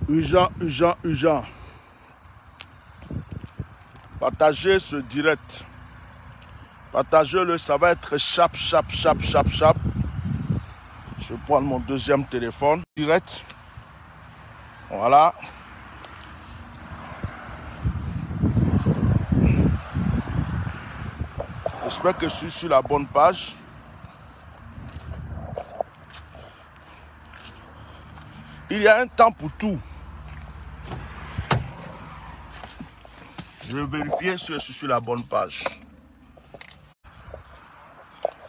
Urgent. Partagez ce direct. Partagez-le, ça va être chap. Je vais prendre mon deuxième téléphone. Direct. Voilà. J'espère que je suis sur la bonne page. Il y a un temps pour tout. Je vais vérifier si je suis sur la bonne page.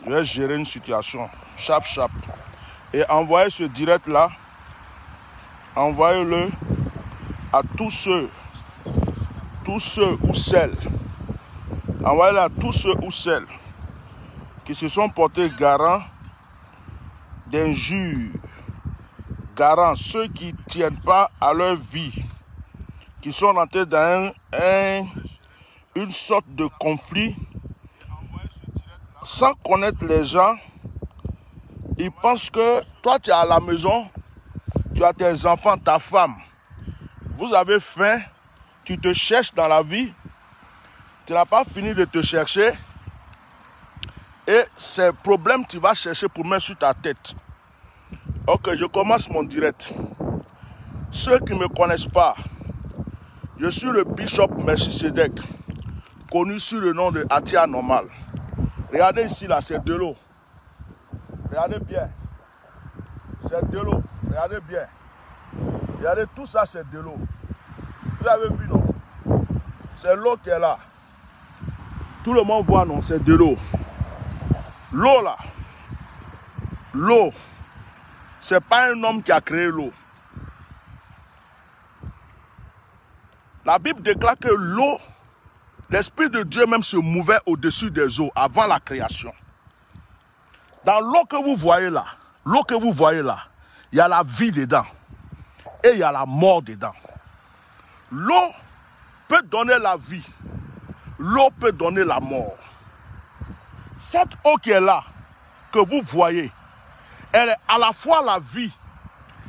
Je vais gérer une situation. Chap. Et envoyez ce direct là. Envoyez-le à tous ceux ou celles. Envoyez-le à tous ceux ou celles qui se sont portés garants d'injures. Garants, ceux qui ne tiennent pas à leur vie, qui sont rentrés dans une sorte de conflit sans connaître les gens. Ils pensent que toi tu es à la maison, tu as tes enfants, ta femme, vous avez faim, tu te cherches dans la vie, tu n'as pas fini de te chercher et ces problèmes tu vas chercher pour mettre sur ta tête. Ok, je commence mon direct. Ceux qui ne me connaissent pas, je suis le bishop Melchisedec, connu sous le nom de Atia Normal. Regardez ici là, c'est de l'eau. Regardez bien. C'est de l'eau. Regardez bien. Regardez, tout ça c'est de l'eau. Vous avez vu, non? C'est l'eau qui est là. Tout le monde voit, non? C'est de l'eau. L'eau là. L'eau. C'est pas un homme qui a créé l'eau. La Bible déclare que l'eau, l'Esprit de Dieu même se mouvait au-dessus des eaux avant la création. Dans l'eau que vous voyez là, il y a la vie dedans et il y a la mort dedans. L'eau peut donner la vie, l'eau peut donner la mort. Cette eau qui est là, que vous voyez, elle est à la fois la vie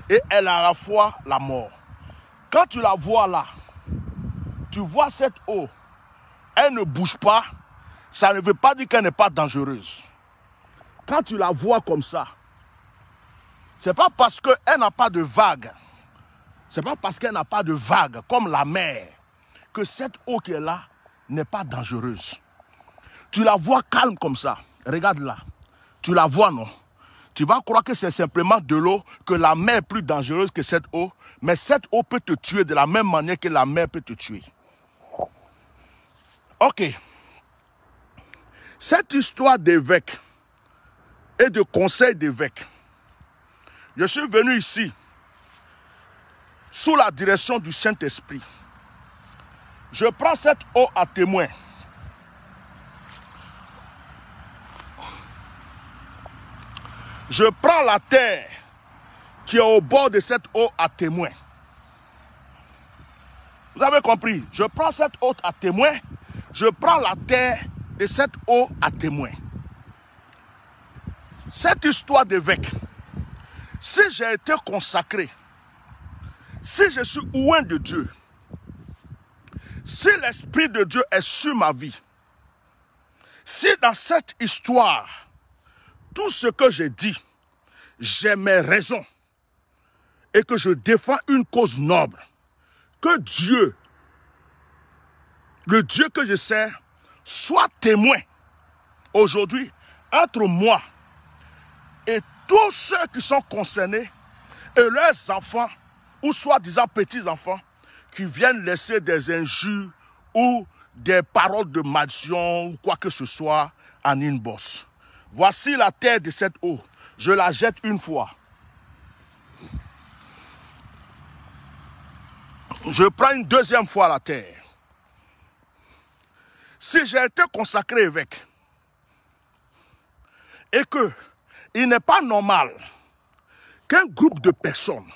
et elle est à la fois la mort. Quand tu la vois là, tu vois cette eau, elle ne bouge pas, ça ne veut pas dire qu'elle n'est pas dangereuse. Quand tu la vois comme ça, c'est pas parce qu'elle n'a pas de vagues, c'est pas parce qu'elle n'a pas de vagues comme la mer, que cette eau qui est là n'est pas dangereuse. Tu la vois calme comme ça, regarde là, tu la vois non? Tu vas croire que c'est simplement de l'eau, que la mer est plus dangereuse que cette eau, mais cette eau peut te tuer de la même manière que la mer peut te tuer. Ok. Cette histoire d'évêque et de conseil d'évêque, je suis venu ici sous la direction du Saint-Esprit. Je prends cette eau à témoin. Je prends la terre qui est au bord de cette eau à témoin. Vous avez compris? Je prends cette eau à témoin. Je prends la terre de cette eau à témoin. Cette histoire d'évêque, si j'ai été consacré, si je suis loin de Dieu, si l'Esprit de Dieu est sur ma vie, si dans cette histoire, tout ce que j'ai dit, j'ai mes raisons et que je défends une cause noble, que Dieu, le Dieu que je sers, soit témoin aujourd'hui entre moi et tous ceux qui sont concernés et leurs enfants ou soi-disant petits-enfants qui viennent laisser des injures ou des paroles de malédiction ou quoi que ce soit en inbox. Voici la terre de cette eau. Je la jette une fois. Je prends une deuxième fois la terre. Si j'ai été consacré évêque et que il n'est pas normal qu'un groupe de personnes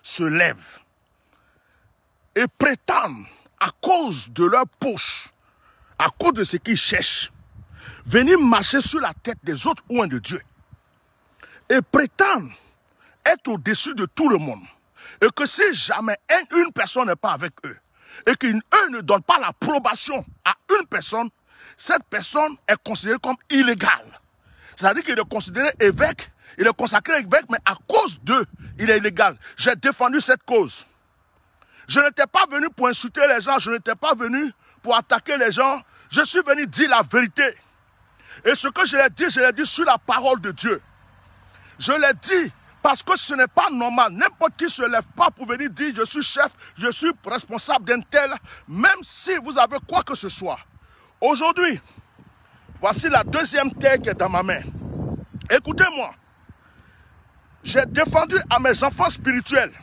se lève et prétendent à cause de leur poche, à cause de ce qu'ils cherchent, venir marcher sur la tête des autres loin de Dieu et prétendent être au-dessus de tout le monde Et que si jamais une personne n'est pas avec eux, et qu'eux ne donnent pas l'approbation à une personne, cette personne est considérée comme illégale. C'est-à-dire qu'il est considéré évêque, il est consacré évêque, mais à cause d'eux, il est illégal. J'ai défendu cette cause. Je n'étais pas venu pour insulter les gens, je n'étais pas venu pour attaquer les gens. Je suis venu dire la vérité. Et ce que je l'ai dit sur la parole de Dieu. Je l'ai dit parce que ce n'est pas normal. N'importe qui ne se lève pas pour venir dire je suis chef, je suis responsable d'un tel, même si vous avez quoi que ce soit. Aujourd'hui, voici la deuxième terre qui est dans ma main. Écoutez-moi. J'ai défendu à mes enfants spirituels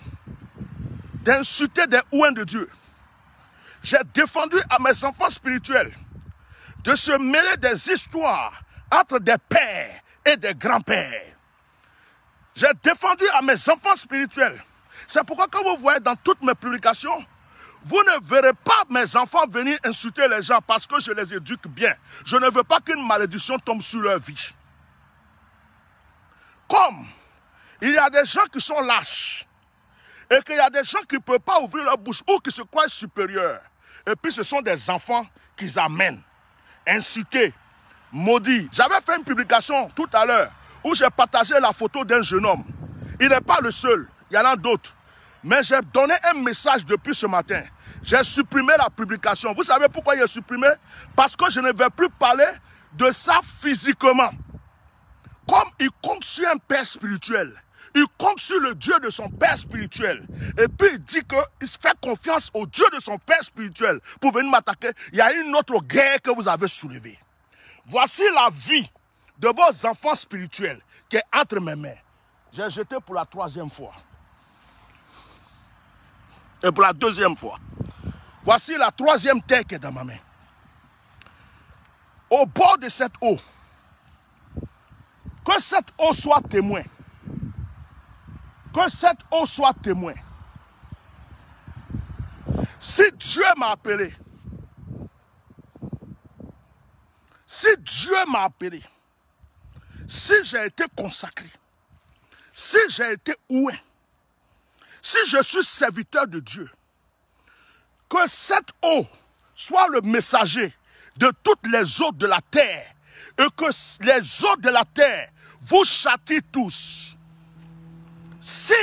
d'insulter des ouins de Dieu. J'ai défendu à mes enfants spirituels de se mêler des histoires entre des pères et des grands-pères. J'ai défendu à mes enfants spirituels. C'est pourquoi quand vous voyez dans toutes mes publications, vous ne verrez pas mes enfants venir insulter les gens parce que je les éduque bien. Je ne veux pas qu'une malédiction tombe sur leur vie. Comme il y a des gens qui sont lâches et qu'il y a des gens qui ne peuvent pas ouvrir leur bouche ou qui se croient supérieurs. Et puis ce sont des enfants qu'ils amènent, insultés, maudits. J'avais fait une publication tout à l'heure où j'ai partagé la photo d'un jeune homme. Il n'est pas le seul, il y en a d'autres. Mais j'ai donné un message depuis ce matin. J'ai supprimé la publication. Vous savez pourquoi j'ai supprimé? Parce que je ne vais plus parler de ça physiquement. Comme il compte sur un père spirituel, il compte sur le Dieu de son père spirituel. Et puis il dit qu'il fait confiance au Dieu de son père spirituel pour venir m'attaquer. Il y a une autre guerre que vous avez soulevée. Voici la vie de vos enfants spirituels qui est entre mes mains. J'ai jeté pour la troisième fois. Et pour la deuxième fois. Voici la troisième terre qui est dans ma main. Au bord de cette eau, que cette eau soit témoin. Que cette eau soit témoin. Si Dieu m'a appelé, si Dieu m'a appelé, si j'ai été consacré, si j'ai été oué, si je suis serviteur de Dieu, que cette eau soit le messager de toutes les eaux de la terre et que les eaux de la terre vous châtient tous. Si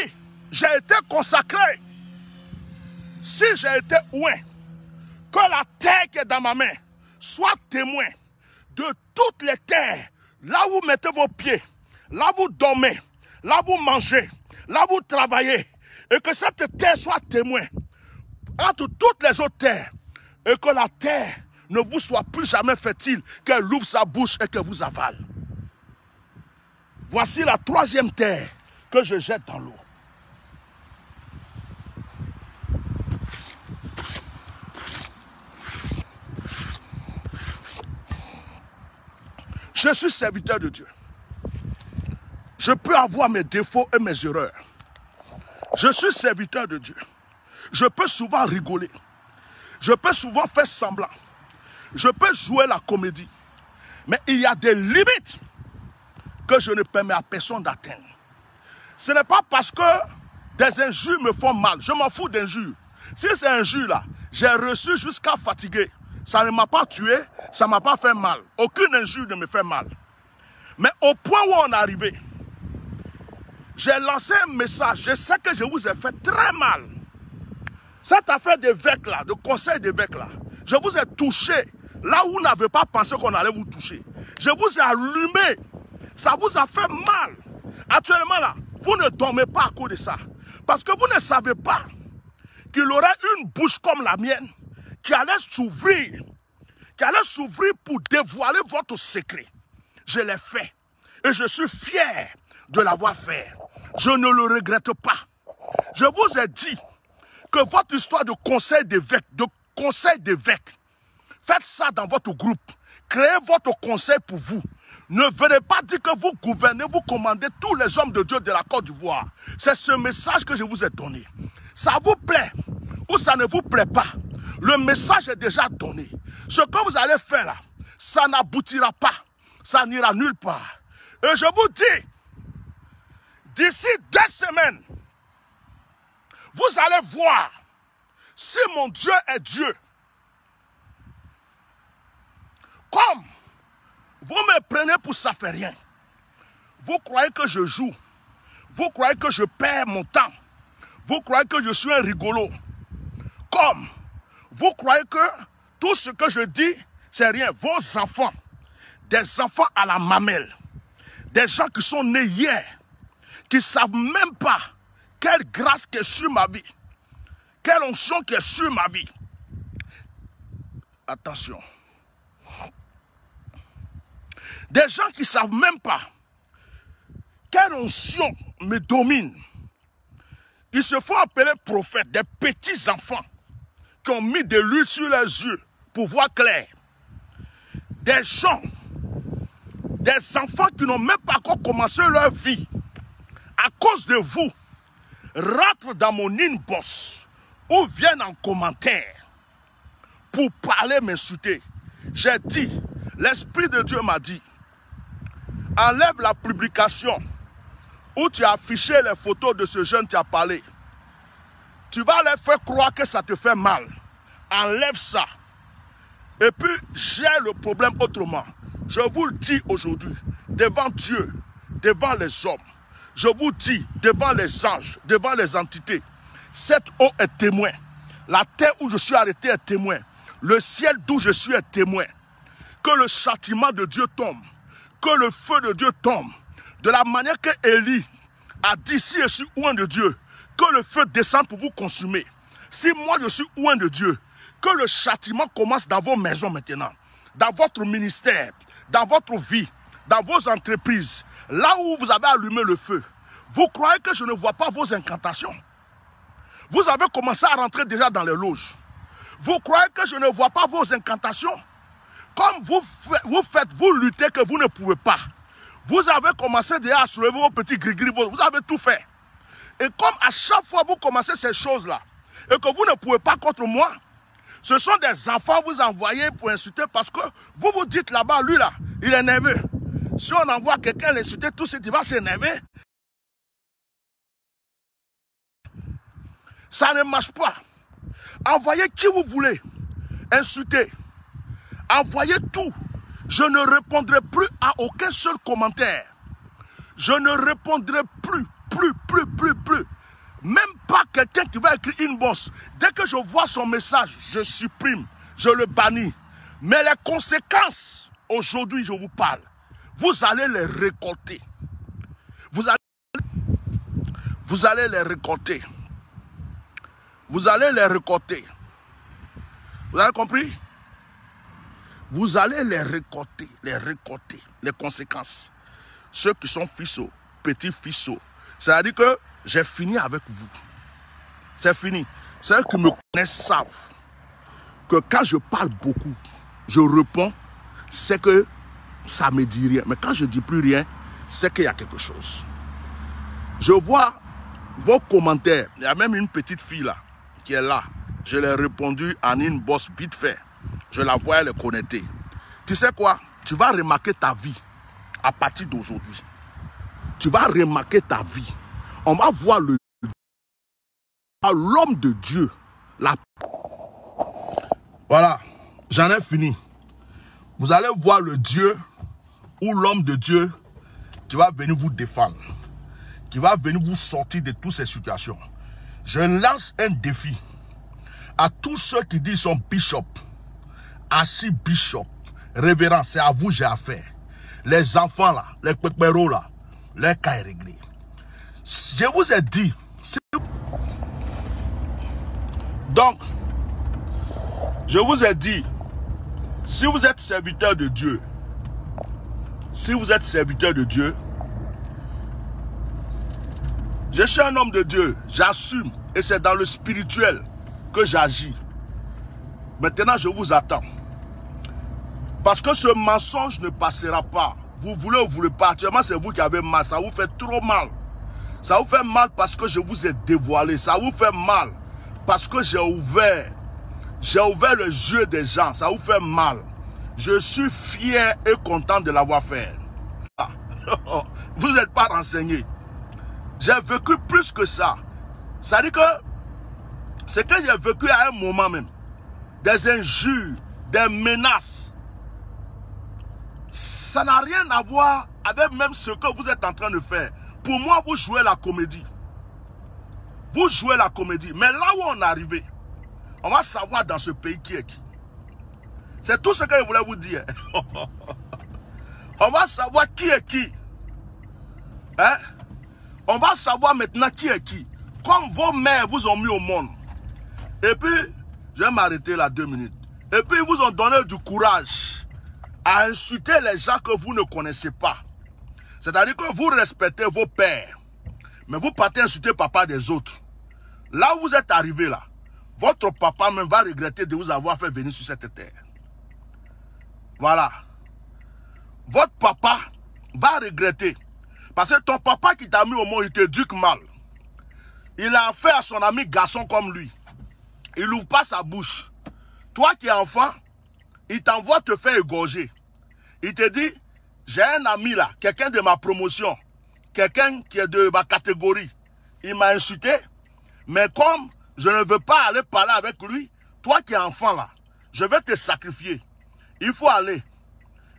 j'ai été consacré, si j'ai été oué, que la terre qui est dans ma main soit témoin de toutes les terres, là où vous mettez vos pieds, là où vous dormez, là où vous mangez, là où vous travaillez, et que cette terre soit témoin entre toutes les autres terres, et que la terre ne vous soit plus jamais fertile, qu'elle ouvre sa bouche et qu'elle vous avale. Voici la troisième terre que je jette dans l'eau. Je suis serviteur de Dieu. Je peux avoir mes défauts et mes erreurs. Je suis serviteur de Dieu. Je peux souvent rigoler. Je peux souvent faire semblant. Je peux jouer la comédie. Mais il y a des limites que je ne permets à personne d'atteindre. Ce n'est pas parce que des injures me font mal. Je m'en fous d'injures. Si c'est injure là, j'ai reçu jusqu'à fatiguer. Ça ne m'a pas tué, ça ne m'a pas fait mal. Aucune injure ne me fait mal. Mais au point où on est arrivé, j'ai lancé un message. Je sais que je vous ai fait très mal. Cette affaire d'évêque là, de conseil d'évêque là, je vous ai touché là où vous n'avez pas pensé qu'on allait vous toucher. Je vous ai allumé. Ça vous a fait mal. Actuellement là, vous ne dormez pas à cause de ça. Parce que vous ne savez pas qu'il aurait une bouche comme la mienne qui allait s'ouvrir pour dévoiler votre secret. Je l'ai fait. Et je suis fier de l'avoir fait. Je ne le regrette pas. Je vous ai dit que votre histoire de conseil d'évêque, faites ça dans votre groupe. Créez votre conseil pour vous. Ne venez pas dire que vous gouvernez, vous commandez tous les hommes de Dieu de la Côte d'Ivoire. C'est ce message que je vous ai donné. Ça vous plaît ou ça ne vous plaît pas. Le message est déjà donné. Ce que vous allez faire là, ça n'aboutira pas. Ça n'ira nulle part. Et je vous dis, d'ici 2 semaines, Vous allez voir si mon Dieu est Dieu. Comme vous me prenez pour ça fait rien. Vous croyez que je joue. Vous croyez que je perds mon temps. Vous croyez que je suis un rigolo. Comme vous croyez que tout ce que je dis, c'est rien. Vos enfants, des enfants à la mamelle, des gens qui sont nés hier, qui ne savent même pas quelle grâce qui est sur ma vie, quelle onction qui est sur ma vie. Attention. Des gens qui ne savent même pas quelle onction me domine. Ils se font appeler prophètes, des petits enfants qui ont mis de l'huile sur leurs yeux pour voir clair. Des gens, des enfants qui n'ont même pas encore commencé leur vie, à cause de vous, rentrent dans mon inbox ou viennent en commentaire pour parler, m'insulter. J'ai dit, l'Esprit de Dieu m'a dit, enlève la publication où tu as affiché les photos de ce jeune qui a parlé. Tu vas leur faire croire que ça te fait mal. Enlève ça. Et puis, j'ai le problème autrement. Je vous le dis aujourd'hui, devant Dieu, devant les hommes. Je vous dis, devant les anges, devant les entités. Cette eau est témoin. La terre où je suis arrêté est témoin. Le ciel d'où je suis est témoin. Que le châtiment de Dieu tombe. Que le feu de Dieu tombe. De la manière que Élie a dit, si je suis oint de Dieu, que le feu descende pour vous consumer. Si moi je suis oint de Dieu, que le châtiment commence dans vos maisons maintenant, dans votre ministère, dans votre vie, dans vos entreprises, là où vous avez allumé le feu. Vous croyez que je ne vois pas vos incantations? Vous avez commencé à rentrer déjà dans les loges. Vous croyez que je ne vois pas vos incantations? Comme vous luttez que vous ne pouvez pas. Vous avez commencé déjà à soulever vos petits gris-gris, vous avez tout fait. Et comme à chaque fois vous commencez ces choses-là, et que vous ne pouvez pas contre moi, ce sont des enfants que vous envoyez pour insulter parce que vous vous dites là-bas, lui là, il est nerveux. Si on envoie quelqu'un l'insulter, tout ce qui va s'énerver. Ça ne marche pas. Envoyez qui vous voulez. Insulter. Envoyez tout. Je ne répondrai plus à aucun seul commentaire. Je ne répondrai plus. Même pas quelqu'un qui va écrire inbox. Dès que je vois son message, je supprime. Je le bannis. Mais les conséquences, aujourd'hui je vous parle, vous allez les récolter. Vous allez les récolter. Vous allez les récolter. Vous avez compris? Vous allez les récolter, les conséquences. Ceux qui sont ficeaux, petits ficeaux. C'est-à-dire que j'ai fini avec vous. C'est fini. Ceux qui me connaissent savent que quand je parle beaucoup, je réponds, c'est que ça ne me dit rien. Mais quand je ne dis plus rien, c'est qu'il y a quelque chose. Je vois vos commentaires. Il y a même une petite fille là, qui est là. Je l'ai répondu en inbox vite fait. Je la vois, elle est connectée. Tu sais quoi? Tu vas remarquer ta vie à partir d'aujourd'hui. Tu vas remarquer ta vie. On va voir l'homme de Dieu. Voilà, j'en ai fini. Vous allez voir le Dieu ou l'homme de Dieu qui va venir vous défendre. Qui va venir vous sortir de toutes ces situations. Je lance un défi à tous ceux qui disent son bishop, archibishop, révérend, c'est à vous j'ai affaire. Les enfants là, les pépéros là, leur cas est réglé. Je vous ai dit, donc, je vous ai dit, si vous êtes serviteur de Dieu, je suis un homme de Dieu, j'assume, et c'est dans le spirituel que j'agis. Maintenant, je vous attends. Parce que ce mensonge ne passera pas. Vous voulez ou vous voulez pas. Actuellement, c'est vous qui avez mal. Ça vous fait trop mal. Ça vous fait mal parce que je vous ai dévoilé. Ça vous fait mal parce que j'ai ouvert les yeux des gens. Ça vous fait mal. Je suis fier et content de l'avoir fait. Vous n'êtes pas renseigné. J'ai vécu plus que ça. Ça dit que Ce que j'ai vécu à un moment même, des injures, des menaces, ça n'a rien à voir avec même ce que vous êtes en train de faire. Pour moi, vous jouez la comédie. Vous jouez la comédie. Mais là où on est arrivé, on va savoir dans ce pays qui est qui. C'est tout ce que je voulais vous dire. On va savoir qui est qui. Hein? On va savoir maintenant qui est qui. Comme vos mères vous ont mis au monde. Et puis, je vais m'arrêter là 2 minutes. Et puis, ils vous ont donné du courage à insulter les gens que vous ne connaissez pas. C'est-à-dire que vous respectez vos pères. Mais vous partez insulter papa des autres. Là où vous êtes arrivé là, votre papa même va regretter de vous avoir fait venir sur cette terre. Voilà. Votre papa va regretter. Parce que ton papa qui t'a mis au monde, il t'éduque mal. Il a fait à son ami garçon comme lui. Il n'ouvre pas sa bouche. Toi qui es enfant, il t'envoie te faire égorger. Il te dit, j'ai un ami là, quelqu'un de ma promotion, quelqu'un qui est de ma catégorie. Il m'a insulté, mais comme je ne veux pas aller parler avec lui, toi qui es enfant là, je vais te sacrifier. Il faut aller.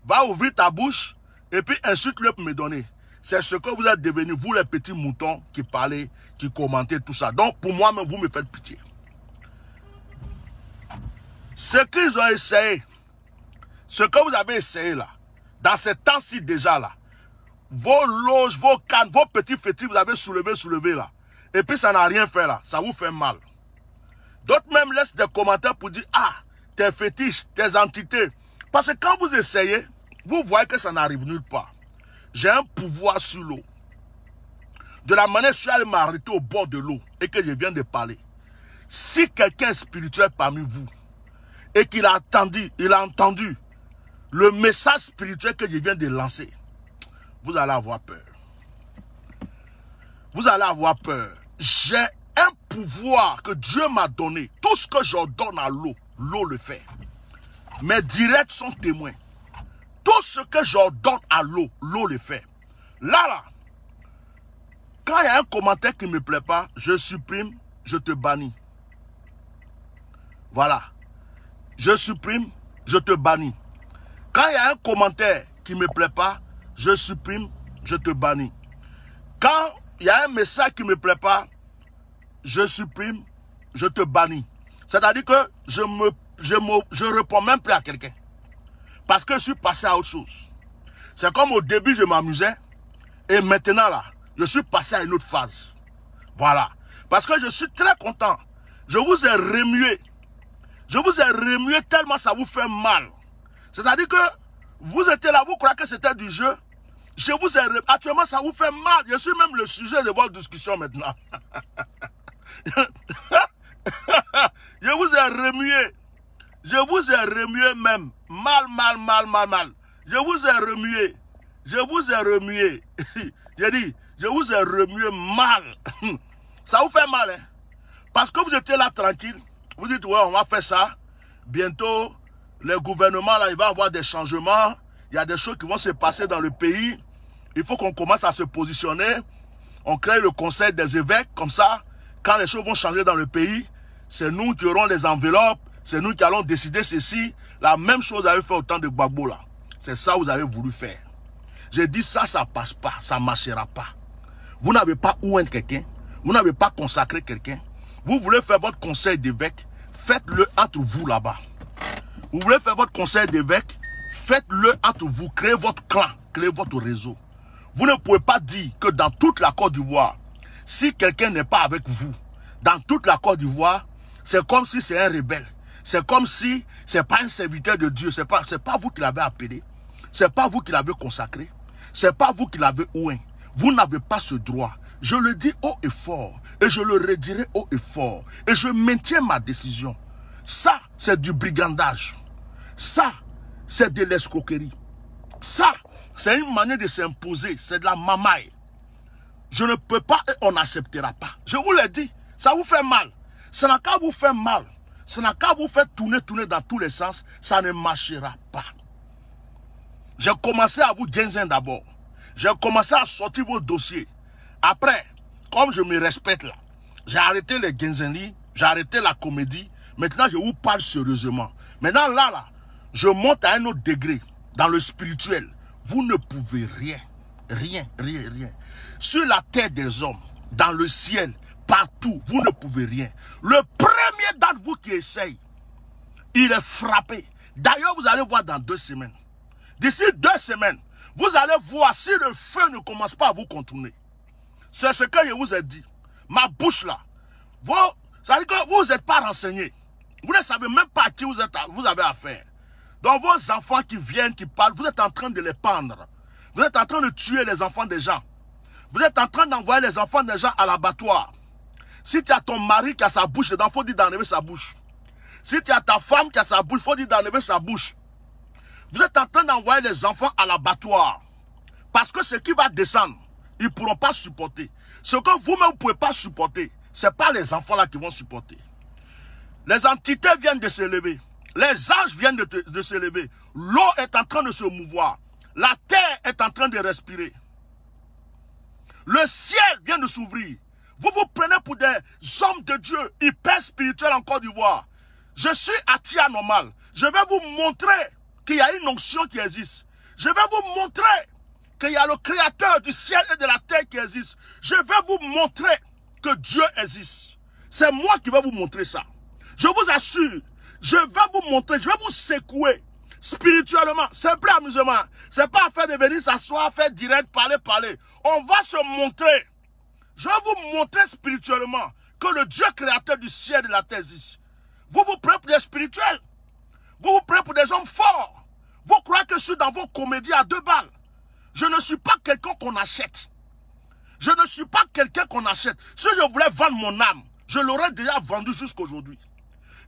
Va ouvrir ta bouche et puis insulte-le pour me donner. C'est ce que vous êtes devenus, vous les petits moutons qui parlez, qui commentez tout ça. Donc pour moi, même vous me faites pitié. Ce qu'ils ont essayé, ce que vous avez essayé là, dans ces temps-ci déjà là, vos loges, vos cannes, vos petits fétiches, vous avez soulevé là. Et puis ça n'a rien fait là, ça vous fait mal. D'autres même laissent des commentaires pour dire, ah, tes fétiches, tes entités. Parce que quand vous essayez, vous voyez que ça n'arrive nulle part. J'ai un pouvoir sur l'eau. De la manière que je suis allé m'arrêter au bord de l'eau et que je viens de parler. Si quelqu'un est spirituel parmi vous et qu'il a entendu le message spirituel que je viens de lancer, vous allez avoir peur. Vous allez avoir peur. J'ai un pouvoir que Dieu m'a donné. Tout ce que j'ordonne à l'eau, l'eau le fait. Mes directs sont témoins. Tout ce que j'ordonne à l'eau, l'eau le fait. Là, quand il y a un commentaire qui ne me plaît pas, je supprime, je te bannis. Voilà. Je supprime, je te bannis. Quand il y a un commentaire qui ne me plaît pas, je supprime, je te bannis. Quand il y a un message qui ne me plaît pas, je supprime, je te bannis. C'est-à-dire que je réponds même plus à quelqu'un. Parce que je suis passé à autre chose. C'est comme au début, je m'amusais. Et maintenant, là, je suis passé à une autre phase. Voilà. Parce que je suis très content. Je vous ai remué. Je vous ai remué tellement ça vous fait mal. C'est-à-dire que vous étiez là, vous croyez que c'était du jeu. Je vous ai remué. Actuellement, ça vous fait mal. Je suis même le sujet de votre discussion maintenant. Je vous ai remué. Je vous ai remué même. Mal. Je vous ai remué. Je vous ai remué. J'ai dit, je vous ai remué mal. Ça vous fait mal, hein? Parce que vous étiez là tranquille. Vous dites, ouais, on va faire ça. Bientôt, le gouvernement, là, il va avoir des changements. Il y a des choses qui vont se passer dans le pays. Il faut qu'on commence à se positionner. On crée le conseil des évêques. Comme ça, quand les choses vont changer dans le pays, c'est nous qui aurons les enveloppes. C'est nous qui allons décider ceci. La même chose vous avez fait au temps de Gbagbo là. C'est ça que vous avez voulu faire. J'ai dit ça, ça passe pas. Ça ne marchera pas. Vous n'avez pas oint quelqu'un. Vous n'avez pas consacré quelqu'un. Vous voulez faire votre conseil d'évêque. Faites-le entre vous là-bas. Vous voulez faire votre conseil d'évêque. Faites-le entre vous. Créez votre clan. Créez votre réseau. Vous ne pouvez pas dire que dans toute la Côte d'Ivoire, si quelqu'un n'est pas avec vous, dans toute la Côte d'Ivoire, c'est comme si c'est un rebelle. C'est comme si ce n'est pas un serviteur de Dieu. Ce n'est pas vous qui l'avez appelé. Ce n'est pas vous qui l'avez consacré. Ce n'est pas vous qui l'avez oint. Vous n'avez pas ce droit. Je le dis haut et fort. Et je le redirai haut et fort. Et je maintiens ma décision. Ça, c'est du brigandage. Ça, c'est de l'escroquerie. Ça, c'est une manière de s'imposer. C'est de la mamaille. Je ne peux pas et on n'acceptera pas. Je vous l'ai dit. Ça vous fait mal. Ça n'a qu'à vous faire mal. Ça n'a qu'à vous faire tourner dans tous les sens. Ça ne marchera pas. J'ai commencé à vous guinzer d'abord. J'ai commencé à sortir vos dossiers. Après, comme je me respecte là, j'ai arrêté les guinzeries J'ai arrêté la comédie. Maintenant, je vous parle sérieusement. Maintenant, là, je monte à un autre degré. Dans le spirituel, vous ne pouvez rien. Rien. Sur la terre des hommes, dans le ciel, partout, vous ne pouvez rien. Le premier d'entre vous qui essaye, il est frappé. D'ailleurs, vous allez voir dans 2 semaines. D'ici 2 semaines, vous allez voir si le feu ne commence pas à vous contourner. C'est ce que je vous ai dit. Ma bouche là, ça veut dire que vous n'êtes pas renseigné. Vous ne savez même pas à qui vous avez affaire. Donc vos enfants qui viennent, qui parlent, vous êtes en train de les pendre. Vous êtes en train de tuer les enfants des gens. Vous êtes en train d'envoyer les enfants des gens à l'abattoir. Si tu as ton mari qui a sa bouche dedans, il faut dire d'enlever sa bouche. Si tu as ta femme qui a sa bouche, il faut dire d'enlever sa bouche. Vous êtes en train d'envoyer les enfants à l'abattoir. Parce que ce qui va descendre, ils ne pourront pas supporter. Ce que vous-même ne pouvez pas supporter, ce n'est pas les enfants là qui vont supporter. Les entités viennent de s'élever. Les anges viennent de s'élever. L'eau est en train de se mouvoir. La terre est en train de respirer. Le ciel vient de s'ouvrir. Vous vous prenez pour des hommes de Dieu hyper spirituels en Côte d'Ivoire. Je suis Atia Normal. Je vais vous montrer qu'il y a une onction qui existe. Je vais vous montrer qu'il y a le créateur du ciel et de la terre qui existe. Je vais vous montrer que Dieu existe. C'est moi qui vais vous montrer ça. Je vous assure, je vais vous montrer, je vais vous secouer spirituellement. C'est plus amusement. C'est pas affaire de venir s'asseoir, faire direct, parler. On va se montrer. Je vais vous montrer spirituellement que le Dieu créateur du ciel et de la terre existe. Vous vous prenez pour des spirituels. Vous vous prenez pour des hommes forts. Vous croyez que je suis dans vos comédies à 2 balles. Je ne suis pas quelqu'un qu'on achète. Je ne suis pas quelqu'un qu'on achète. Si je voulais vendre mon âme, je l'aurais déjà vendu jusqu'à aujourd'hui.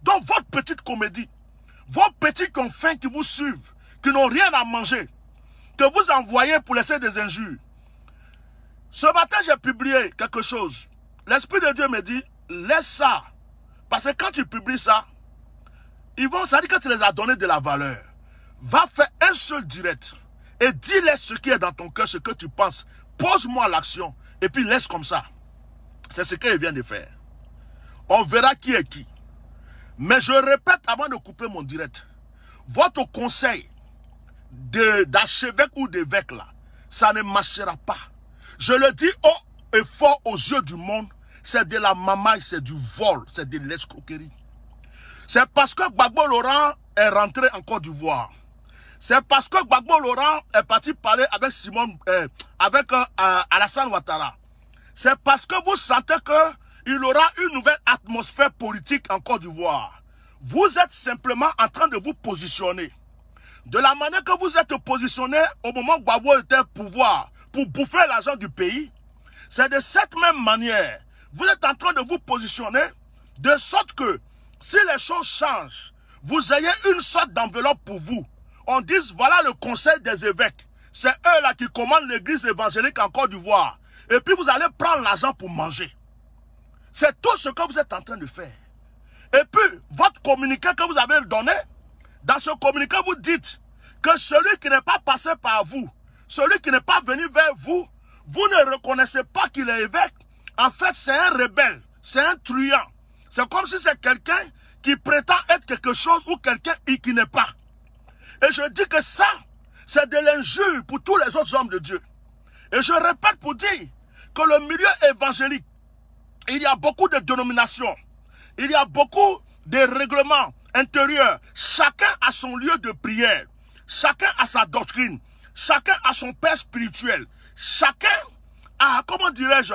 Donc votre petite comédie, vos petits qui ont faim, qui vous suivent, qui n'ont rien à manger, que vous envoyez pour laisser des injures. Ce matin, j'ai publié quelque chose. L'Esprit de Dieu me dit, laisse ça. Parce que quand tu publies ça, ça dit que tu les as donné de la valeur. Va faire un seul direct et dis-les ce qui est dans ton cœur, ce que tu penses. Pose-moi l'action et puis laisse comme ça. C'est ce qu'il vient de faire. On verra qui est qui. Mais je répète avant de couper mon direct. Votre conseil d'archevêque ou d'évêque là, ça ne marchera pas. Je le dis haut et fort aux yeux du monde. C'est de la mamaille, c'est du vol, c'est de l'escroquerie. C'est parce que Gbagbo Laurent est rentré en Côte d'Ivoire. C'est parce que Gbagbo Laurent est parti parler avec Alassane Ouattara. C'est parce que vous sentez qu'il aura une nouvelle atmosphère politique en Côte d'Ivoire. Vous êtes simplement en train de vous positionner. De la manière que vous êtes positionné au moment où Gbagbo était au pouvoir pour bouffer l'argent du pays, c'est de cette même manière. Vous êtes en train de vous positionner de sorte que si les choses changent, vous ayez une sorte d'enveloppe pour vous. On dit, voilà le conseil des évêques. C'est eux là qui commandent l'église évangélique en Côte d'Ivoire. Et puis vous allez prendre l'argent pour manger. C'est tout ce que vous êtes en train de faire. Et puis, votre communiqué que vous avez donné, dans ce communiqué, vous dites que celui qui n'est pas passé par vous, celui qui n'est pas venu vers vous, vous ne reconnaissez pas qu'il est évêque. En fait, c'est un rebelle, c'est un truand. C'est comme si c'est quelqu'un qui prétend être quelque chose ou quelqu'un qui n'est pas. Et je dis que ça, c'est de l'injure pour tous les autres hommes de Dieu. Et je répète pour dire que le milieu évangélique, il y a beaucoup de dénominations, il y a beaucoup de règlements intérieurs. Chacun a son lieu de prière, chacun a sa doctrine, chacun a son père spirituel, chacun a, comment dirais-je,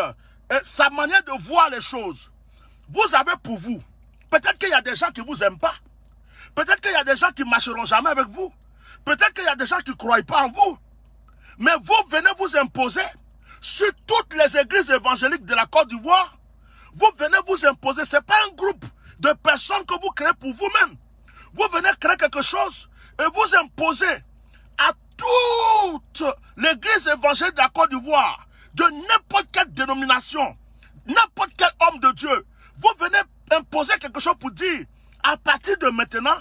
sa manière de voir les choses. Vous avez pour vous, peut-être qu'il y a des gens qui ne vous aiment pas, peut-être qu'il y a des gens qui ne marcheront jamais avec vous, peut-être qu'il y a des gens qui ne croient pas en vous, mais vous venez vous imposer sur toutes les églises évangéliques de la Côte d'Ivoire. Vous venez vous imposer, ce n'est pas un groupe de personnes que vous créez pour vous-même. Vous venez créer quelque chose et vous imposez à toute l'église évangélique de la Côte d'Ivoire, de n'importe quelle dénomination, n'importe quel homme de Dieu. Vous venez imposer quelque chose pour dire, à partir de maintenant,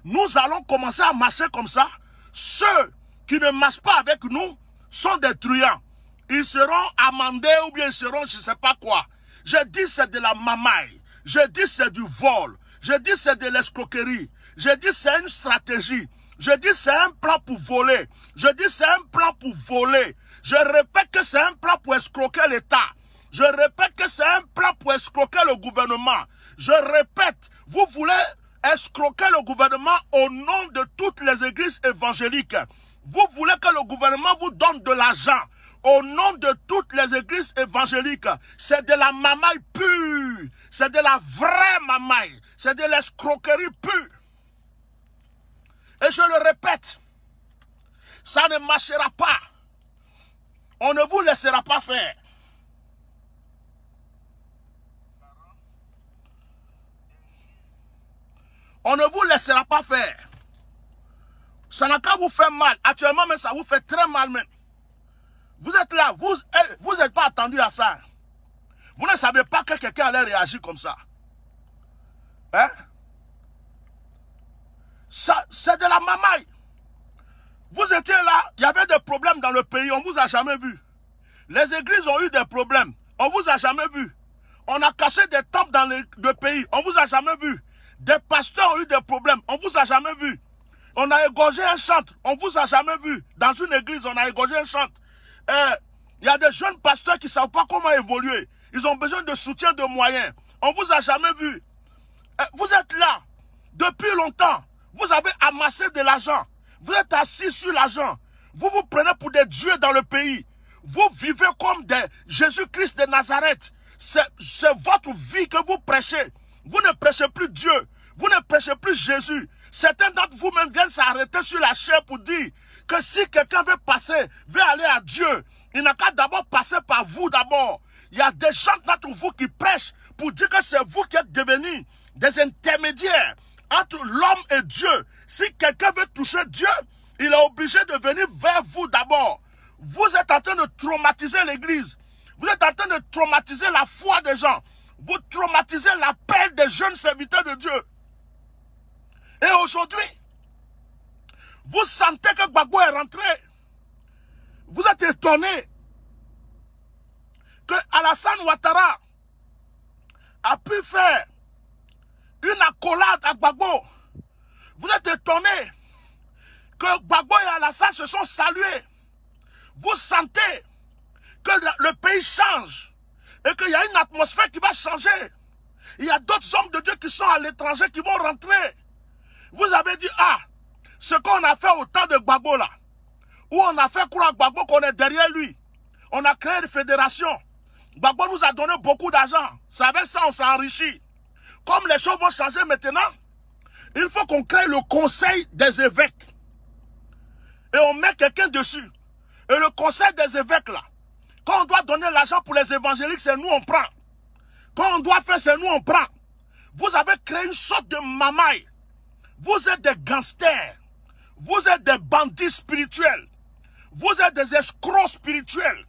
nous allons commencer à marcher comme ça. Ceux qui ne marchent pas avec nous sont des truands. Ils seront amendés ou bien ils seront je ne sais pas quoi. Je dis c'est de la mamaille. Je dis c'est du vol. Je dis c'est de l'escroquerie. Je dis c'est une stratégie. Je dis c'est un plan pour voler. Je dis c'est un plan pour voler. Je répète que c'est un plan pour escroquer l'État. Je répète que c'est un plan pour escroquer le gouvernement. Je répète, vous voulez escroquer le gouvernement au nom de toutes les églises évangéliques. Vous voulez que le gouvernement vous donne de l'argent au nom de toutes les églises évangéliques. C'est de la mamaille pure. C'est de la vraie mamaille. C'est de l'escroquerie pure. Et je le répète, ça ne marchera pas. On ne vous laissera pas faire. On ne vous laissera pas faire. Ça n'a qu'à vous faire mal. Actuellement, mais ça vous fait très mal même. Vous êtes là, vous n'êtes pas attendu à ça. Vous ne savez pas que quelqu'un allait réagir comme ça. Hein? Ça, c'est de la mamaille. Vous étiez là, il y avait des problèmes dans le pays, on ne vous a jamais vu. Les églises ont eu des problèmes, on ne vous a jamais vu. On a cassé des temples dans le pays, on ne vous a jamais vu. Des pasteurs ont eu des problèmes, on ne vous a jamais vu. On a égorgé un chantre, on ne vous a jamais vu. Dans une église, on a égorgé un chantre. Il y a des jeunes pasteurs qui ne savent pas comment évoluer. Ils ont besoin de soutien, de moyens. On ne vous a jamais vu. Vous êtes là, depuis longtemps. Vous avez amassé de l'argent. Vous êtes assis sur l'argent. Vous vous prenez pour des dieux dans le pays. Vous vivez comme des Jésus-Christ de Nazareth. C'est votre vie que vous prêchez. Vous ne prêchez plus Dieu. Vous ne prêchez plus Jésus. Certains d'entre vous-même viennent s'arrêter sur la chair pour dire que si quelqu'un veut passer, veut aller à Dieu, il n'a qu'à d'abord passer par vous d'abord. Il y a des gens d'entre vous qui prêchent pour dire que c'est vous qui êtes devenus des intermédiaires entre l'homme et Dieu. Si quelqu'un veut toucher Dieu, il est obligé de venir vers vous d'abord. Vous êtes en train de traumatiser l'église. Vous êtes en train de traumatiser la foi des gens. Vous traumatisez l'appel des jeunes serviteurs de Dieu. Et aujourd'hui, vous sentez que Gbagbo est rentré. Vous êtes étonné que Alassane Ouattara a pu faire une accolade à Gbagbo. Vous êtes étonné que Gbagbo et Alassane se sont salués. Vous sentez que le pays change et qu'il y a une atmosphère qui va changer. Il y a d'autres hommes de Dieu qui sont à l'étranger qui vont rentrer. Vous avez dit, ah, ce qu'on a fait au temps de Gbagbo là, où on a fait croire à Gbagbo qu'on est derrière lui. On a créé une fédération. Gbagbo nous a donné beaucoup d'argent. C'est avec ça on s'est enrichi. Comme les choses vont changer maintenant, il faut qu'on crée le conseil des évêques. Et on met quelqu'un dessus. Et le conseil des évêques là, quand on doit donner l'argent pour les évangéliques, c'est nous on prend. Quand on doit faire, c'est nous on prend. Vous avez créé une sorte de mamaille. Vous êtes des gangsters. Vous êtes des bandits spirituels. Vous êtes des escrocs spirituels.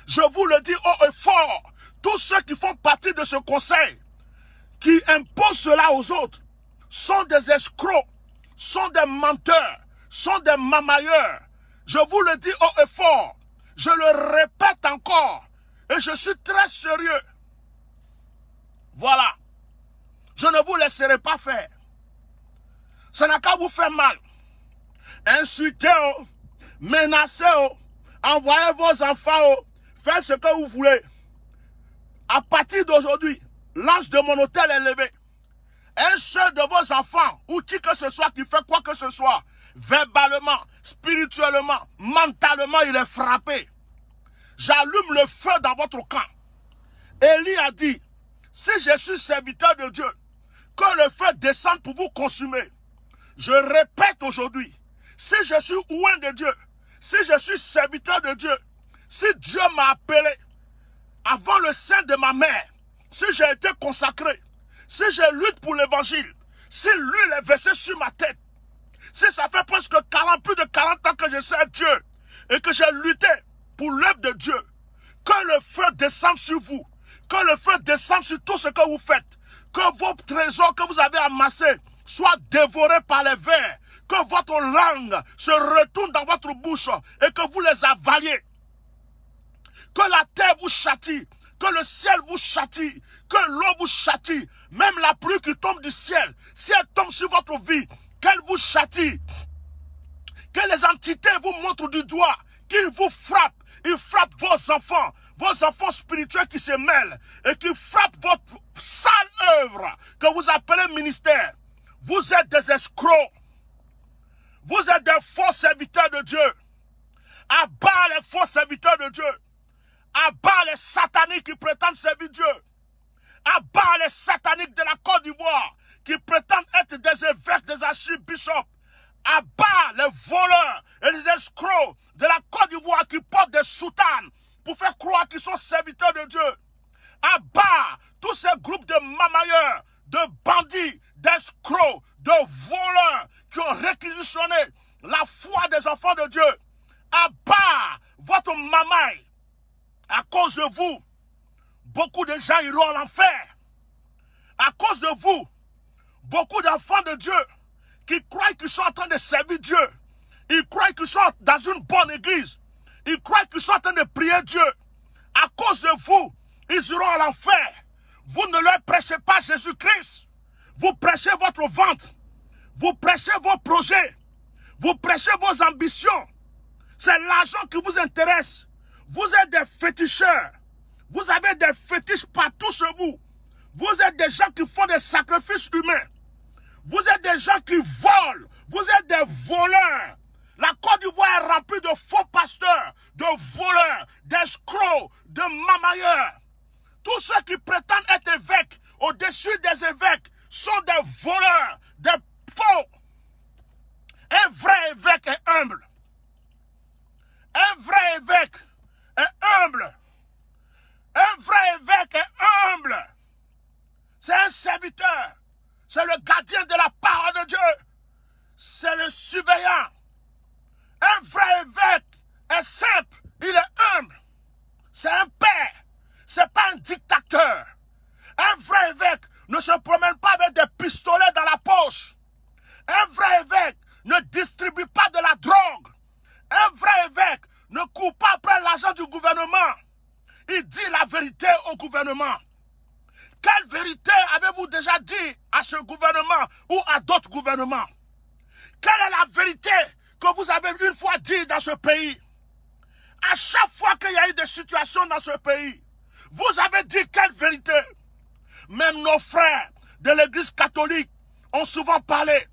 Je vous le dis haut et fort. Tous ceux qui font partie de ce conseil, qui imposent cela aux autres, sont des escrocs, sont des menteurs, sont des mamailleurs. Je vous le dis haut et fort. Je le répète encore. Et je suis très sérieux. Voilà. Je ne vous laisserai pas faire. Ça n'a qu'à vous faire mal. Insultez-vous, menacez-vous, envoyez vos enfants, faites ce que vous voulez. À partir d'aujourd'hui, l'ange de mon hôtel est levé. Un seul de vos enfants, ou qui que ce soit qui fait quoi que ce soit, verbalement, spirituellement, mentalement, il est frappé. J'allume le feu dans votre camp. Élie a dit, si je suis serviteur de Dieu, que le feu descende pour vous consumer. Je répète aujourd'hui, si je suis oint de Dieu, si je suis serviteur de Dieu, si Dieu m'a appelé avant le sein de ma mère, si j'ai été consacré, si je lutte pour l'évangile, si l'huile est versée sur ma tête, si ça fait presque plus de 40 ans que je sers Dieu et que j'ai lutté pour l'œuvre de Dieu, que le feu descende sur vous, que le feu descende sur tout ce que vous faites, que vos trésors que vous avez amassés soient dévorés par les vers, que votre langue se retourne dans votre bouche et que vous les avaliez. Que la terre vous châtie, que le ciel vous châtie, que l'eau vous châtie. Même la pluie qui tombe du ciel, si elle tombe sur votre vie, qu'elle vous châtie, que les entités vous montrent du doigt, qu'ils vous frappent, ils frappent vos enfants spirituels qui se mêlent et qui frappent votre sale œuvre que vous appelez ministère. Vous êtes des escrocs. Vous êtes des faux serviteurs de Dieu. À bas les faux serviteurs de Dieu. À bas les sataniques qui prétendent servir Dieu. À bas les sataniques de la Côte d'Ivoire qui prétendent être des évêques, des archibishops. À bas les voleurs et les escrocs de la Côte d'Ivoire qui portent des soutanes pour faire croire qu'ils sont serviteurs de Dieu. À bas tous ces groupes de mamailleurs, de bandits, d'escrocs, de voleurs qui ont réquisitionné la foi des enfants de Dieu. À bas votre mamaille. À cause de vous, beaucoup de gens iront en enfer. À cause de vous, beaucoup d'enfants de Dieu qui croient qu'ils sont en train de servir Dieu. Ils croient qu'ils sont dans une bonne église. Ils croient qu'ils sont en train de prier Dieu. À cause de vous, ils iront à l'enfer. Vous ne leur prêchez pas Jésus-Christ. Vous prêchez votre ventre. Vous prêchez vos projets. Vous prêchez vos ambitions. C'est l'argent qui vous intéresse. Vous êtes des féticheurs. Vous avez des fétiches partout chez vous. Vous êtes des gens qui font des sacrifices humains. Vous êtes des gens qui volent. Vous êtes des voleurs. La Côte d'Ivoire est remplie de faux pasteurs, de voleurs, d'escrocs, de mamailleurs. Tous ceux qui prétendent être évêques, au-dessus des évêques, sont des voleurs, des faux. Un vrai évêque est humble. Un vrai évêque est humble. Un vrai évêque est humble. C'est un serviteur. C'est le gardien de la parole de Dieu. C'est le surveillant. Un vrai évêque est simple. Il est humble. C'est un père. C'est pas un dictateur. Un vrai évêque ne se promène pas avec des pistolets dans la poche. Un vrai évêque ne distribue pas de la drogue. Un vrai évêque ne court pas après l'argent du gouvernement. Il dit la vérité au gouvernement. Quelle vérité avez-vous déjà dit à ce gouvernement ou à d'autres gouvernements? Quelle est la vérité que vous avez une fois dit dans ce pays? À chaque fois qu'il y a eu des situations dans ce pays, vous avez dit quelle vérité? Même nos frères de l'église catholique ont souvent parlé.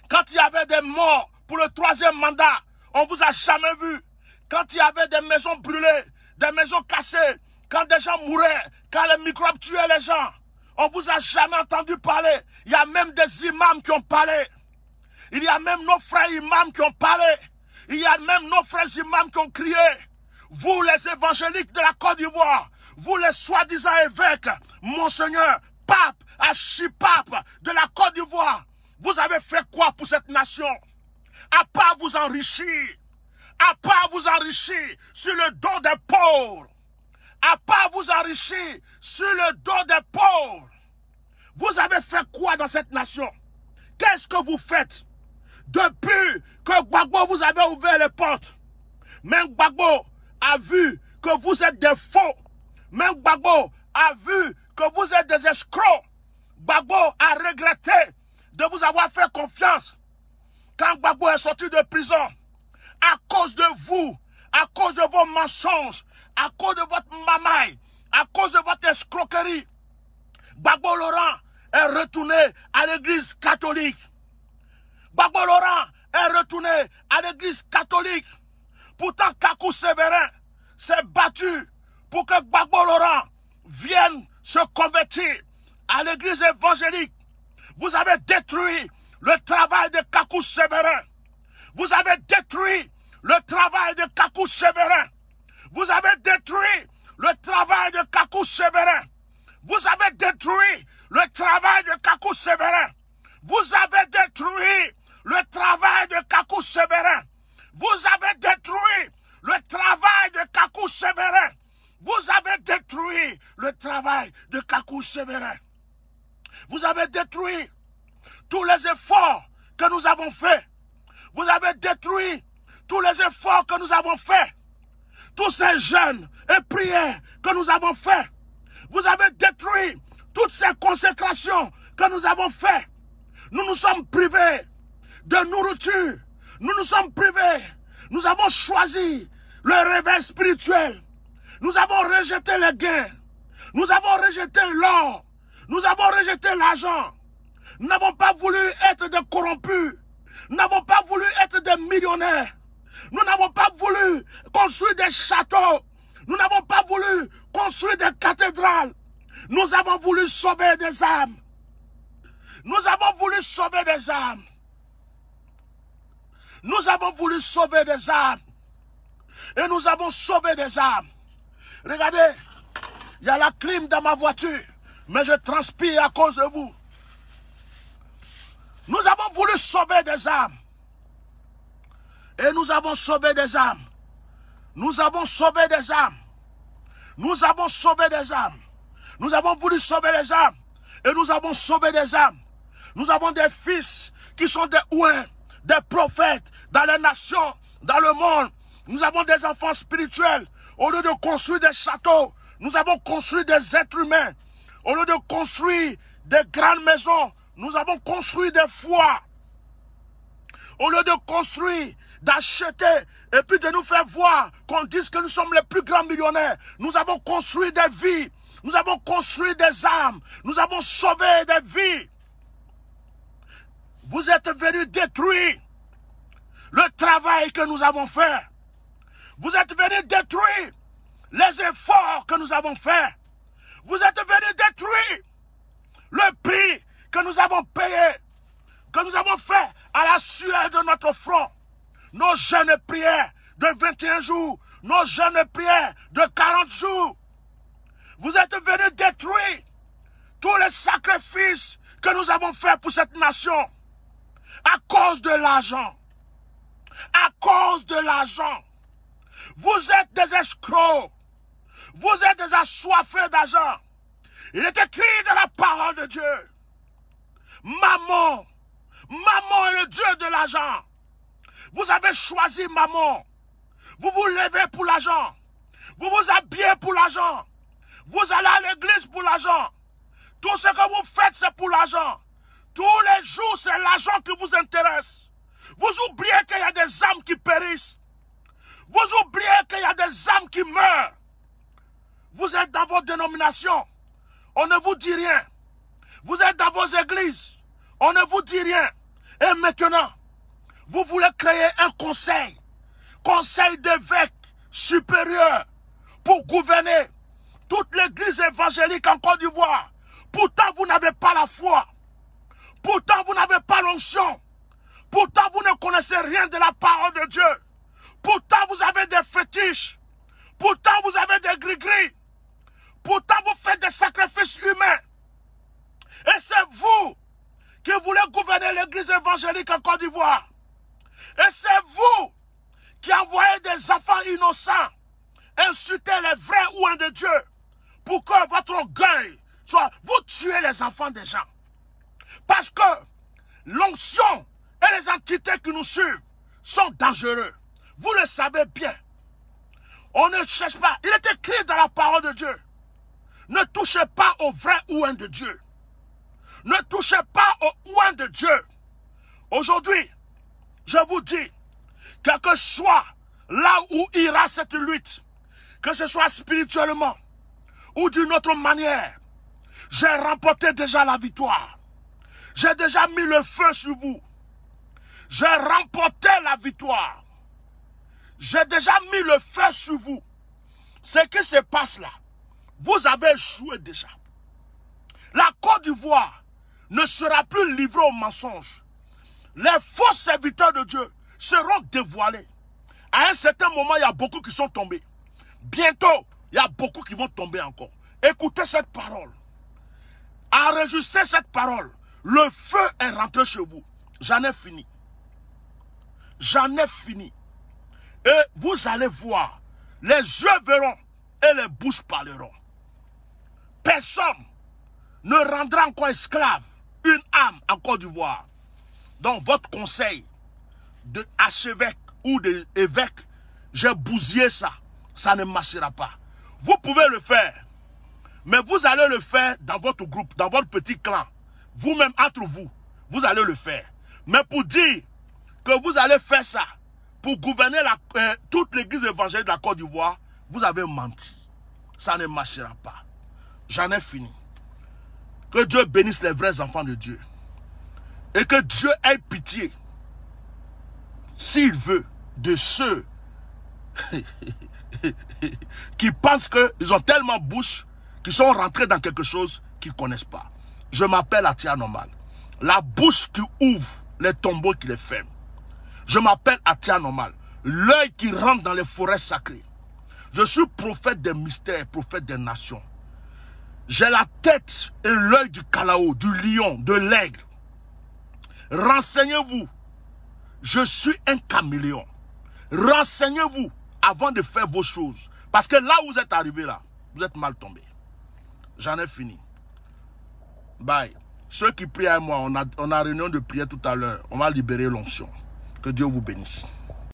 Quand il y avait des morts pour le 3e mandat, on ne vous a jamais vu. Quand il y avait des maisons brûlées, des maisons cassées, quand des gens mouraient, quand les microbes tuaient les gens, on ne vous a jamais entendu parler. Il y a même des imams qui ont parlé. Il y a même nos frères imams qui ont parlé. Il y a même nos frères imams qui ont crié. Vous les évangéliques de la Côte d'Ivoire, vous les soi-disant évêques, monseigneur, pape, archipape de la Côte d'Ivoire, vous avez fait quoi pour cette nation? À part vous enrichir, à part vous enrichir sur le dos des pauvres, à part vous enrichir sur le dos des pauvres, vous avez fait quoi dans cette nation? Qu'est-ce que vous faites? Depuis que Gbagbo vous avez ouvert les portes, même Gbagbo a vu que vous êtes des faux. Même Gbagbo a vu que vous êtes des escrocs. Gbagbo a regretté de vous avoir fait confiance. Quand Gbagbo est sorti de prison, à cause de vous, à cause de vos mensonges, à cause de votre mamaille, à cause de votre escroquerie, Gbagbo Laurent est retourné à l'église catholique. Gbagbo Laurent est retourné à l'église catholique. Pourtant, Kakou Sévérin s'est battu pour que Gbagbo Laurent vienne se convertir à l'église évangélique. Vous avez détruit le travail de Kakou Sévérin. Vous avez détruit le travail de Kakou Sévérin. Vous avez détruit le travail de Kakou Sévérin. Vous avez détruit le travail de Kakou Sévérin. Vous avez détruit le travail de Kakou Sévérin. Vous avez détruit le travail de Kakou Sévérin. Vous avez détruit le travail de Kakou Sévérin. Vous avez détruit tous les efforts que nous avons faits. Vous avez détruit tous les efforts que nous avons faits. Tous ces jeûnes et prières que nous avons faits. Vous avez détruit toutes ces consécrations que nous avons faites, nous nous sommes privés de nourriture. Nous nous sommes privés. Nous avons choisi le réveil spirituel. Nous avons rejeté les gains. Nous avons rejeté l'or. Nous avons rejeté l'argent. Nous n'avons pas voulu être des corrompus. Nous n'avons pas voulu être des millionnaires. Nous n'avons pas voulu construire des châteaux. Nous n'avons pas voulu construire des cathédrales. Nous avons voulu sauver des âmes. Nous avons voulu sauver des âmes. Nous avons voulu sauver des âmes. Et nous avons sauvé des âmes. Regardez, il y a la clim dans ma voiture, mais je transpire à cause de vous. Nous avons voulu sauver des âmes. Et nous avons sauvé des âmes. Nous avons sauvé des âmes. Nous avons sauvé des âmes. Nous avons voulu sauver les âmes. Et nous avons sauvé des âmes. Nous avons des fils qui sont des ouins, des prophètes dans les nations, dans le monde. Nous avons des enfants spirituels. Au lieu de construire des châteaux, nous avons construit des êtres humains. Au lieu de construire des grandes maisons, nous avons construit des foires. Au lieu de construire, d'acheter, et puis de nous faire voir qu'on dise que nous sommes les plus grands millionnaires, nous avons construit des vies. Nous avons construit des âmes. Nous avons sauvé des vies. Vous êtes venus détruire le travail que nous avons fait. Vous êtes venus détruire les efforts que nous avons faits. Vous êtes venus détruire le prix que nous avons payé, que nous avons fait à la sueur de notre front. Nos jeûnes prières de 21 jours, nos jeûnes prières de 40 jours. Vous êtes venus détruire tous les sacrifices que nous avons faits pour cette nation. À cause de l'argent. À cause de l'argent. Vous êtes des escrocs. Vous êtes des assoiffés d'argent. Il est écrit dans la parole de Dieu. Maman. Maman est le Dieu de l'argent. Vous avez choisi maman. Vous vous levez pour l'argent. Vous vous habillez pour l'argent. Vous allez à l'église pour l'argent. Tout ce que vous faites, c'est pour l'argent. Tous les jours, c'est l'argent qui vous intéresse. Vous oubliez qu'il y a des âmes qui périssent. Vous oubliez qu'il y a des âmes qui meurent. Vous êtes dans vos dénominations. On ne vous dit rien. Vous êtes dans vos églises. On ne vous dit rien. Et maintenant, vous voulez créer un conseil. Conseil d'évêques supérieurs pour gouverner toute l'église évangélique en Côte d'Ivoire. Pourtant, vous n'avez pas la foi. Pourtant, vous n'avez pas l'onction. Pourtant, vous ne connaissez rien de la parole de Dieu. Pourtant, vous avez des fétiches. Pourtant, vous avez des gris-gris. Pourtant, vous faites des sacrifices humains. Et c'est vous qui voulez gouverner l'église évangélique en Côte d'Ivoire. Et c'est vous qui envoyez des enfants innocents insulter les vrais ouins de Dieu pour que votre orgueil soit... Vous tuez les enfants des gens. Parce que l'onction et les entités qui nous suivent sont dangereux. Vous le savez bien. On ne cherche pas. Il est écrit dans la parole de Dieu. Ne touchez pas aux vrais ouins de Dieu. Ne touchez pas aux ouins de Dieu. Aujourd'hui, je vous dis, quel que soit là où ira cette lutte, que ce soit spirituellement ou d'une autre manière, j'ai remporté déjà la victoire. J'ai déjà mis le feu sur vous. J'ai remporté la victoire. J'ai déjà mis le feu sur vous. Ce qui se passe là, vous avez échoué déjà. La Côte d'Ivoire ne sera plus livrée au mensonge. Les faux serviteurs de Dieu seront dévoilés. À un certain moment, il y a beaucoup qui sont tombés. Bientôt, il y a beaucoup qui vont tomber encore. Écoutez cette parole. Enregistrez cette parole. Le feu est rentré chez vous. J'en ai fini. J'en ai fini. Et vous allez voir. Les yeux verront et les bouches parleront. Personne ne rendra encore esclave une âme en Côte d'Ivoire. Donc votre conseil d'archevêque ou d'évêque, j'ai bousillé ça. Ça ne marchera pas. Vous pouvez le faire. Mais vous allez le faire dans votre groupe, dans votre petit clan. Vous-même, entre vous, vous allez le faire. Mais pour dire que vous allez faire ça, pour gouverner toute l'église évangélique de la Côte d'Ivoire, vous avez menti. Ça ne marchera pas. J'en ai fini. Que Dieu bénisse les vrais enfants de Dieu. Et que Dieu ait pitié, s'il veut, de ceux qui pensent qu'ils ont tellement bouche, qu'ils sont rentrés dans quelque chose qu'ils ne connaissent pas. Je m'appelle Atia Normal. La bouche qui ouvre les tombeaux qui les ferme. Je m'appelle Atia Normal. L'œil qui rentre dans les forêts sacrées. Je suis prophète des mystères, prophète des nations. J'ai la tête et l'œil du Kalao, du lion, de l'aigle. Renseignez-vous. Je suis un caméléon. Renseignez-vous avant de faire vos choses. Parce que là où vous êtes arrivé là, vous êtes mal tombé. J'en ai fini. Bye. Ceux qui prient à moi, on a réunion de prière tout à l'heure. On va libérer l'onction. Que Dieu vous bénisse.